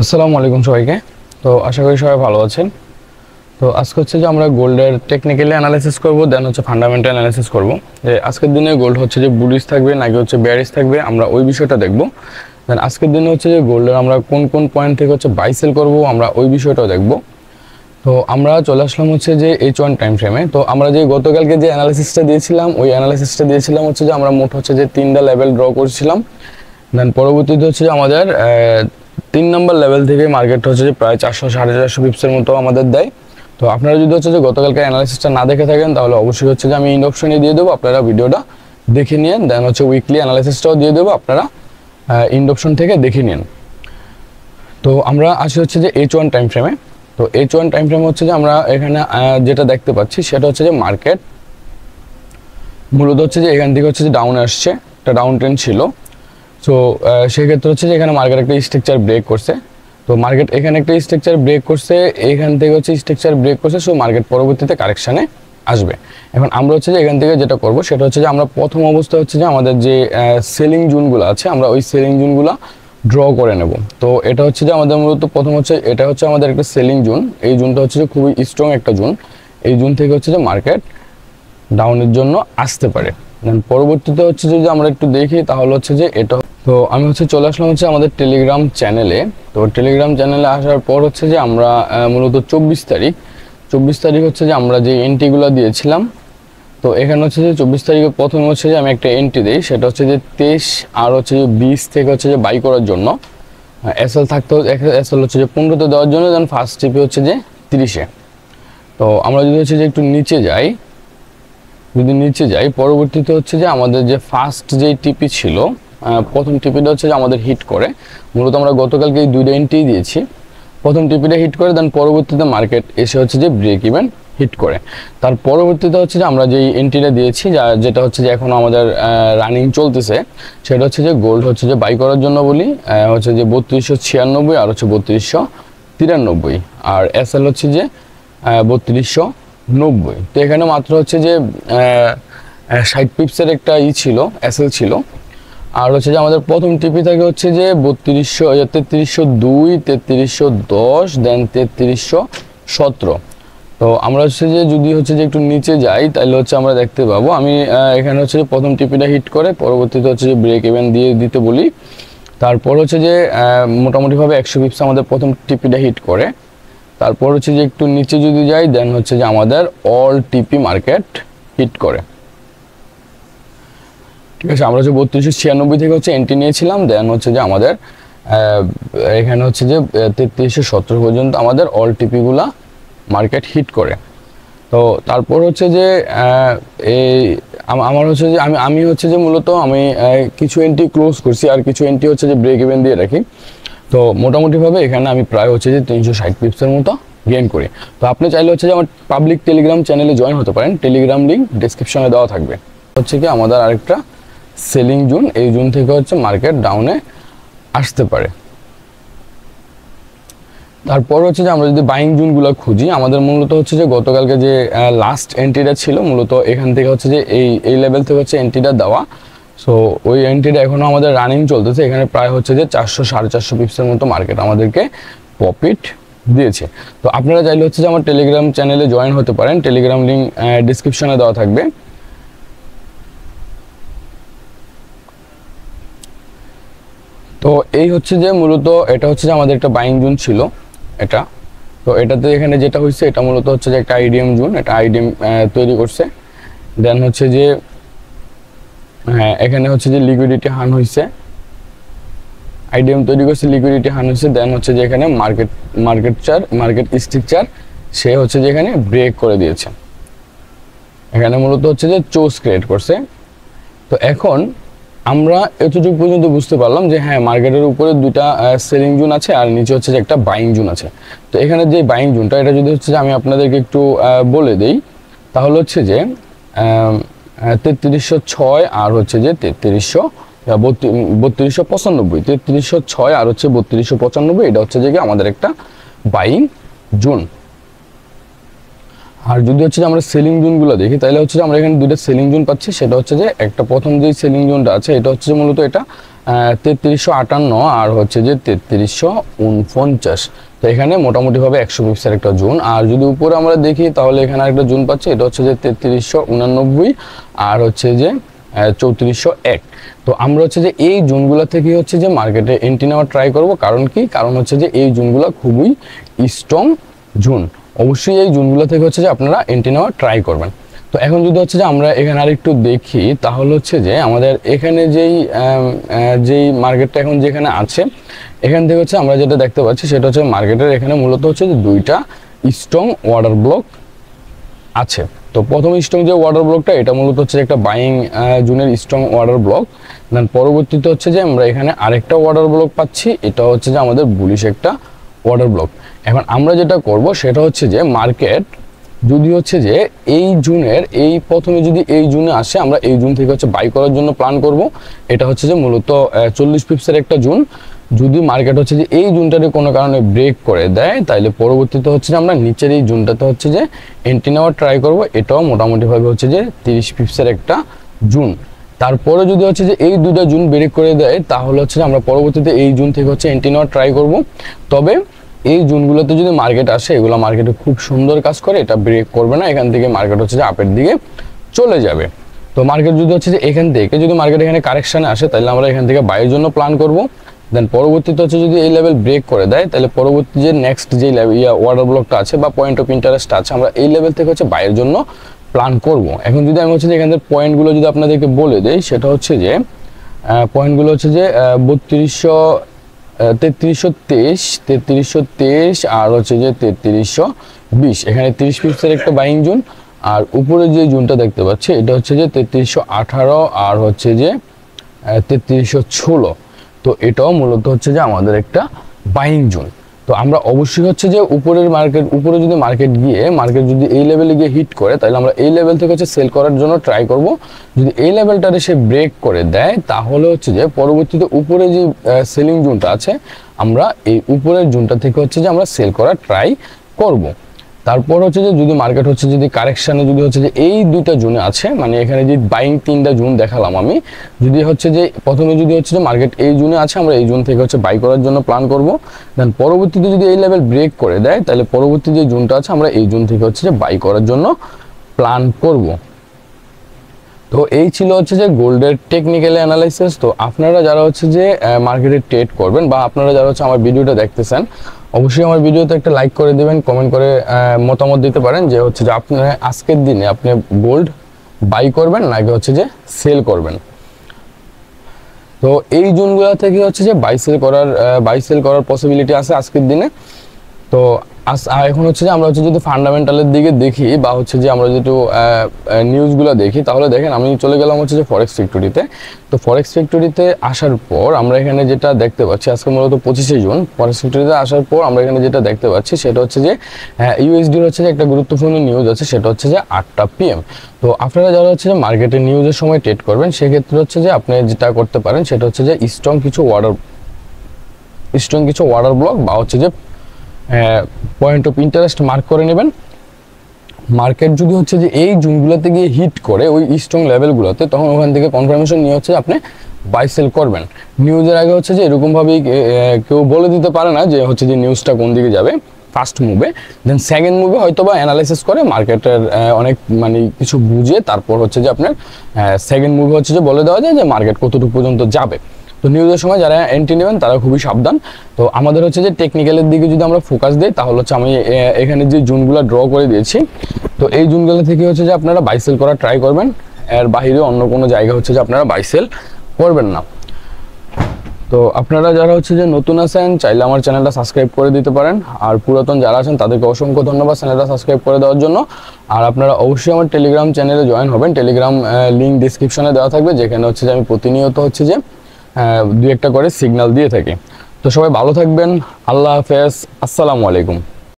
আসসালামু আলাইকুম সবাইকে। তো আশা করি সবাই ভালো আছেন। তো আজকে হচ্ছে যে আমরা গোল্ডের টেকনিক্যালি অ্যানালাইসিস করব, দেন হচ্ছে ফান্ডামেন্টাল অ্যানালাইসিস করব। যে আজকের দিনে গোল্ড হচ্ছে যে বুলিশ থাকবে নাকি হচ্ছে বেয়ারিশ থাকবে, আমরা ওই বিষয়টা দেখব। দেন আজকের দিনে হচ্ছে যে গোল্ডের আমরা কোন কোন পয়েন্ট থেকে হচ্ছে বাই সেল করব, আমরা ওই বিষয়টাও দেখব। তো আমরা চলে আসলাম হচ্ছে যে H1 টাইম ফ্রেমে। তো আমরা যে গতকালকে যে অ্যানালাইসিসটা দিয়েছিলাম, ওই অ্যানালাইসিসটা দিয়েছিলাম হচ্ছে যে আমরা মোট হচ্ছে যে 3টা লেভেল ড্র করেছিলাম। দেন পরবর্তীতে হচ্ছে যে আমাদের 3 নম্বর লেভেল থেকে মার্কেট হচ্ছে যে প্রায় 400-450 পিপসের মতো আমাদের দেয়। তো আপনারা যদি হচ্ছে যে গতকালকে অ্যানালাইসিসটা না দেখে থাকেন, তাহলে অবশ্যই হচ্ছে যে আমি ইন্ড অপশনে দিয়ে দেবো, আপনারা ভিডিওটা দেখে নিন। দেন হচ্ছে উইকলি অ্যানালাইসিসটাও দিয়ে দেবো, আপনারা ইন্ড অপশন থেকে দেখে নিন। তো আমরা আসি হচ্ছে যে H1 টাইম ফ্রেমে। তো H1 টাইম ফ্রেমে হচ্ছে যে আমরা এখানে যেটা দেখতে পাচ্ছি সেটা হচ্ছে যে মার্কেট মূলত হচ্ছে যে এখান থেকে হচ্ছে যে ডাউনে আসছে, একটা ডাউন ট্রেন্ড ছিল। সো সেক্ষেত্রে হচ্ছে যে এখানে মার্কেট একটা স্ট্রাকচার ব্রেক করছে। তো মার্কেট এখানে একটা স্ট্রাকচার ব্রেক করছে, এখান থেকে হচ্ছে স্ট্রাকচার ব্রেক করছে। সো মার্কেট পরবর্তীতে কারেকশানে আসবে। এখন আমরা হচ্ছে যে এখান থেকে যেটা করব সেটা হচ্ছে যে আমরা প্রথম অবস্থা হচ্ছে যে আমাদের যে সেলিং জোনগুলো আছে, আমরা ওই সেলিং জোনগুলো ড্র করে নেব। তো এটা হচ্ছে যে আমাদের মূলত প্রথম হচ্ছে এটা হচ্ছে আমাদের একটা সেলিং জোন। এই জোনটা হচ্ছে যে খুবই স্ট্রং একটা জোন। এই জোন থেকে হচ্ছে যে মার্কেট ডাউনের জন্য আসতে পারে। দেন পরবর্তীতে হচ্ছে যদি আমরা একটু দেখি, তাহলে হচ্ছে যে এটা। তো আমি হচ্ছে চলে আসলাম হচ্ছে আমাদের টেলিগ্রাম চ্যানেলে। তো টেলিগ্রাম চ্যানেলে আসার পর হচ্ছে যে আমরা মূলত 24 তারিখ হচ্ছে যে আমরা যে এন্ট্রিগুলো দিয়েছিলাম। তো এখানে হচ্ছে যে 24 তারিখে প্রথমে হচ্ছে যে আমি একটা এন্ট্রি দিই, সেটা হচ্ছে যে 23 আর হচ্ছে যে 20 থেকে হচ্ছে যে বাই করার জন্য। এসএল থাকতে এসএল হচ্ছে যে 15তে দেওয়ার জন্য। দেন ফার্স্ট টিপি হচ্ছে যে 30-এ। তো আমরা যদি হচ্ছে যে একটু নিচে যাই, পরবর্তীতে হচ্ছে যে আমাদের যে ফার্স্ট যে টিপি ছিল, প্রথম টিপিটা হচ্ছে যে আমাদের হিট করে। মূলত আমরা গতকালকে এই দুইটা এন্ট্রি দিয়েছি। প্রথম টিপিটা হিট করে, দেন পরবর্তীতে মার্কেট এসে হচ্ছে যে ব্রেক ইভেন হিট করে। তার পরবর্তীতে হচ্ছে যে আমরা যেই এন্ট্রিটা দিয়েছি, যেটা হচ্ছে যে এখন আমাদের রানিং চলতেছে, সেটা হচ্ছে যে গোল্ড হচ্ছে যে বাই করার জন্য বলি, হচ্ছে যে 3296 আর হচ্ছে 3293, আর এসএল হচ্ছে যে 3290। তো এখানে মাত্র হচ্ছে যে 60 পিপসের একটা ছিল, এসএল ছিল। আর হচ্ছে যে আমাদের প্রথম টিপি থাকে হচ্ছে যে 3302, 3310, দেন 3317। তো আমরা হচ্ছে যে যদি হচ্ছে যে একটু নিচে যাই, তাহলে হচ্ছে আমরা দেখতে পাবো আমি এখানে হচ্ছে যে প্রথম টিপিটা হিট করে, পরবর্তীতে হচ্ছে যে ব্রেক ইভেন দিয়ে দিতে বলি। তারপর হচ্ছে যে মোটামুটিভাবে 100 পিপস আমাদের প্রথম টিপিটা হিট করে। তারপর হচ্ছে যে একটু নিচে যদি যাই, দেন হচ্ছে যে আমাদের অল টিপি মার্কেট হিট করে। ঠিক আছে, আমরা হচ্ছে 3296 থেকে হচ্ছে এন্ট্রি নিয়েছিলাম। দেন হচ্ছে যে আমাদের এখানে হচ্ছে যে 3317 পর্যন্ত আমাদের অল টিপিগুলা মার্কেট হিট করে। তো তারপর হচ্ছে যে এই আমার হচ্ছে যে আমি হচ্ছে যে মূলত আমি কিছু এন্ট্রি ক্লোজ করছি, আর কিছু এন্ট্রি হচ্ছে যে ব্রেক ইভেন দিয়ে রাখি। তো মোটামুটিভাবে এখানে আমি প্রায় হচ্ছে যে 360 পিপসের মতো গেইন করি। তো আপনি চাইলে হচ্ছে যে আমার পাবলিক টেলিগ্রাম চ্যানেলে জয়েন হতে পারেন, টেলিগ্রাম লিঙ্ক ডেসক্রিপশনে দেওয়া থাকবে। হচ্ছে কি আমাদের আরেকটা সেলিং জোন, এই জোন থেকে হচ্ছে মার্কেট ডাউনে আসতে পারে। তারপর হচ্ছে যে আমরা যদি বাইং জোনগুলো খুঁজি, আমাদের মূলত হচ্ছে যে গতকালকে যে লাস্ট এন্ট্রিটা ছিল, মূলত এখান থেকে হচ্ছে যে এই লেভেল থেকে হচ্ছে এন্ট্রিটা দেওয়া। সো ওই এন্ট্রিটা এখনও আমাদের রানিং চলতেছে। এখানে প্রায় হচ্ছে যে 400-450 পিপসের মতো মার্কেট আমাদেরকে প্রফিট দিয়েছে। তো আপনারা চাইলে হচ্ছে যে আমার টেলিগ্রাম চ্যানেলে জয়েন হতে পারেন, টেলিগ্রাম লিঙ্ক ডিসক্রিপশনে দেওয়া থাকবে। তো এই হচ্ছে যে মূলত এটা হচ্ছে যে আমাদের একটা বাইং জোন ছিল এটা। তো এটাতে এখানে যেটা হয়েছে, এটা মূলত হচ্ছে যে একটা আইডিএম জোন, এটা আইডিএম তৈরি করছে। দেন হচ্ছে যে এখানে হচ্ছে যে লিকুইডিটি হান হয়েছে, আইডিএম তৈরি করছে, লিকুইডিটি হান হয়েছে। দেন হচ্ছে যে এখানে মার্কেট স্ট্রাকচার সে হচ্ছে যে এখানে ব্রেক করে দিয়েছে। এখানে মূলত হচ্ছে যে চোস ক্রিয়েট করছে। তো এখন আমরা এতটুকু পর্যন্ত বুঝতে পারলাম যে হ্যাঁ, মার্কেটের উপরে দুইটা সেলিং জোন আছে, আর নিচে হচ্ছে যে একটা বাইং জোন আছে। তো এখানে যে বাইং জোনটা, এটা যদি হচ্ছে যে আমি আপনাদেরকে একটু বলে দেই, তাহলে হচ্ছে যে 3306 আর হচ্ছে যে 3295, 3306 আর হচ্ছে 3295, এটা হচ্ছে যে আমাদের একটা বাইং জোন। আর যদি হচ্ছে যে আমরা সেলিং জোনগুলো দেখি তাহলে হচ্ছে যে আমরা এখানে দুটো সেলিং জোন পাচ্ছি। সেটা হচ্ছে যে একটা প্রথম যে সেলিং জোনটা আছে এটা হচ্ছে যে মূলত এটা 3358 আর হচ্ছে যে 3349। তো এখানে মোটামুটিভাবে 100 পিপসের একটা জোন। আর যদি উপরে আমরা দেখি তাহলে এখানে একটা জোন পাচ্ছি, এটা হচ্ছে যে 3389 আর হচ্ছে যে 3401। তো আমরা হচ্ছে যে এই জোনগুলো থেকে হচ্ছে যে মার্কেটে এন্ট্রি নেওয়ার ট্রাই করব। কারণ কি? কারণ হচ্ছে যে এই জোনগুলো খুবই স্ট্রং জোন। অবশ্যই এই জোনগুলো থেকে হচ্ছে যে আপনারা এন্ট্রি নেওয়ার ট্রাই করবেন। তো এখন যদি হচ্ছে যে আমরা এখানে আরেকটু দেখি তাহলে হচ্ছে যে আমাদের এখানে যেই মার্কেটটা এখন যেখানে আছে এখান থেকে হচ্ছে আমরা যেটা দেখতে পাচ্ছি সেটা হচ্ছে মার্কেটের এখানে মূলত হচ্ছে যে দুইটা স্ট্রং অর্ডার ব্লক আছে। তো প্রথম স্ট্রং যে অর্ডার ব্লকটা এটা মূলত হচ্ছে একটা বাইং জোনের স্ট্রং অর্ডার ব্লক। দেন পরবর্তীতে হচ্ছে যে আমরা এখানে আরেকটা অর্ডার ব্লক পাচ্ছি, এটা হচ্ছে যে আমাদের বুলিশ একটা অর্ডার ব্লক। এখন আমরা যেটা করব সেটা হচ্ছে যে মার্কেট যদি হচ্ছে যে এই জুনের এই প্রথমে যদি এই জুনে আসে আমরা এই জুন থেকে হচ্ছে বাই করার জন্য প্ল্যান করব। এটা হচ্ছে যে মূলত 40 পিপসের একটা জুন। যদি মার্কেট হচ্ছে যে এই জুনটারে কোনো কারণে ব্রেক করে দেয় তাহলে পরবর্তীতে হচ্ছে যে আমরা নিচের এই জুনটাতে হচ্ছে যে এন্ট্রি নেওয়ার ট্রাই করব। এটাও মোটামুটিভাবে হচ্ছে যে 30 পিপসের একটা জুন। তারপরে যদি হচ্ছে যে এই দুটো জুন ব্রেক করে দেয় তাহলে হচ্ছে যে আমরা পরবর্তীতে এই জুন থেকে হচ্ছে এন্ট্রি নেওয়ার ট্রাই করব। তবে এই জুনগুলোতে যদি মার্কেট আসে এগুলো মার্কেটে খুব সুন্দর কাজ করে, এটা ব্রেক করবে না, এখান থেকে মার্কেট হচ্ছে যে আপের দিকে চলে যাবে। তো মার্কেট যদি হচ্ছে যে এখান থেকে যদি মার্কেট এখানে কারেকশানে আসে তাহলে আমরা এখান থেকে বাইয়ের জন্য প্ল্যান করব। দেন পরবর্তীতে হচ্ছে যদি এই লেভেল ব্রেক করে দেয় তাহলে পরবর্তী যে নেক্সট যে অর্ডার ব্লকটা আছে বা পয়েন্ট অফ ইন্টারেস্ট আছে আমরা এই লেভেল থেকে হচ্ছে বাইয়ের জন্য প্ল্যান করব। এখন যদি আমি হচ্ছে যে এখান থেকে পয়েন্টগুলো যদি আপনাদেরকে বলে দেই সেটা হচ্ছে যে পয়েন্টগুলো হচ্ছে যে 3323 আর হচ্ছে যে 3320। এখানে 30 পিপসের একটা বাইং জোন। আর উপরে যে জোনটা দেখতে পাচ্ছি এটা হচ্ছে যে 3318 আর হচ্ছে যে 3316। তো এটাও মূলত হচ্ছে যে আমাদের একটা বাইং জোন। তো আমরা অবশ্যই হচ্ছে যে উপরে যদি মার্কেট যদি এই লেভেলে গিয়ে হিট করে তাহলে আমরা এই লেভেল থেকে হচ্ছে সেল করার জন্য ট্রাই করব। যদি এই লেভেলটারে সে ব্রেক করে দেয় তাহলে হচ্ছে যে পরবর্তীতে উপরে যে সেলিং জোনটা আছে আমরা এই উপরের জোনটা থেকে হচ্ছে যে আমরা সেল করার ট্রাই করব। তারপর হচ্ছে যে যদি মার্কেট হচ্ছে যদি কারেকশানে যদি হচ্ছে যে এই দুইটা জোনে আছে মানে এখানে যে বাইং 3টা জোন দেখালাম আমি, যদি হচ্ছে যে প্রথমে যদি হচ্ছে যে মার্কেট এই জোনে আছে আমরা এই জোন থেকে হচ্ছে বাই করার জন্য প্ল্যান করব। দেন পরবর্তীতে যদি এই লেভেল ব্রেক করে দেয় তাহলে পরবর্তী যে জোনটা আছে আমরা এই জোন থেকে হচ্ছে যে বাই করার জন্য প্ল্যান করব। তো এই ছিল হচ্ছে যে গোল্ডের টেকনিক্যাল অ্যানালাইসিস। তো আপনারা যারা হচ্ছে যে মার্কেটে ট্রেড করবেন বা আপনারা যারা হচ্ছে আমার ভিডিওটা দেখতেছেন অবশ্যই আমার ভিডিওতে একটা লাইক করে দেবেন, কমেন্ট করে মতামত দিতে পারেন যে হচ্ছে যে আপনি আজকের দিনে আপনি গোল্ড বাই করবেন নাকি হচ্ছে যে সেল করবেন। তো এই জোনগুলো থেকে হচ্ছে যে বাই সেল করার পসিবিলিটি আছে আজকের দিনে। তো এখন হচ্ছে যে আমরা হচ্ছে যদি ফান্ডামেন্টালের দিকে দেখি বা হচ্ছে যে আমরা যেটু নিউজগুলো দেখি তাহলে দেখেন আমি চলে গেলাম হচ্ছে যে ফরেক্স ফ্যাক্টরিতে। তো ফরেক্স ফ্যাক্টরিতে আসার পর আমরা এখানে যেটা দেখতে পাচ্ছি আজকে মূলত 25শে জুন ফরেক্স ফ্যাক্টরিতে আসার পর আমরা এখানে যেটা দেখতে পাচ্ছি সেটা হচ্ছে যে ইউএসডির হচ্ছে যে একটা গুরুত্বপূর্ণ নিউজ আছে, সেটা হচ্ছে যে 8টা PM। তো আপনারা যারা হচ্ছে যে মার্কেটে নিউজের সময় ট্রেড করবেন সেক্ষেত্রে হচ্ছে যে আপনি যেটা করতে পারেন সেটা হচ্ছে যে স্ট্রং কিছু অর্ডার ব্লক বা হচ্ছে যে পয়েন্ট অফ ইন্টারেস্ট মার্ক করে নেবেন। মার্কেট যদি হচ্ছে যে এই জোনগুলোতে গিয়ে হিট করে ওই স্ট্রং লেভেলগুলোতে তখন ওখান থেকে কনফার্মেশন নিয়ে হচ্ছে আপনি বাই সেল করবেন। নিউজের আগে হচ্ছে যে এরকমভাবেই কেউ বলে দিতে পারে না যে হচ্ছে যে নিউজটা কোন দিকে যাবে ফার্স্ট মুভে। দেন সেকেন্ড মুভে হয়তো বা অ্যানালাইসিস করে মার্কেটের অনেক মানে কিছু বুঝে তারপর হচ্ছে যে আপনার সেকেন্ড মুভে হচ্ছে যে বলে দেওয়া যায় যে মার্কেট কতটুকু পর্যন্ত যাবে। তো নিউজের সময় যারা এন্ট্রি নেবেন তারা খুবই সাবধান। তো আমাদের হচ্ছে যে টেকনিক্যালের দিকে যদি আমরা ফোকাস দিই তাহলে হচ্ছে আমি এখানে যে জোনগুলো ড্র করে দিয়েছি তো এই জোনগুলো থেকে হচ্ছে যে আপনারা বাই সেল করার ট্রাই করবেন, এর বাইরে অন্য কোনো জায়গা হচ্ছে যে আপনারা বাই সেল করবেন না। তো আপনারা যারা হচ্ছে যে নতুন আছেন চাইলে আমার চ্যানেলটা সাবস্ক্রাইব করে দিতে পারেন, আর পুরাতন যারা আছেন তাদেরকে অসংখ্য ধন্যবাদ চ্যানেলটা সাবস্ক্রাইব করে দেওয়ার জন্য। আর আপনারা অবশ্যই আমার টেলিগ্রাম চ্যানেলে জয়েন হবেন, টেলিগ্রাম লিঙ্ক ডিসক্রিপশনে দেওয়া থাকবে, যেখানে হচ্ছে যে আমি প্রতিনিয়ত হচ্ছে যে 2-1টা করে সিগন্যাল দিয়ে থাকি। তো সবাই ভালো থাকবেন, আল্লাহ হাফেজ, আসসালামু আলাইকুম।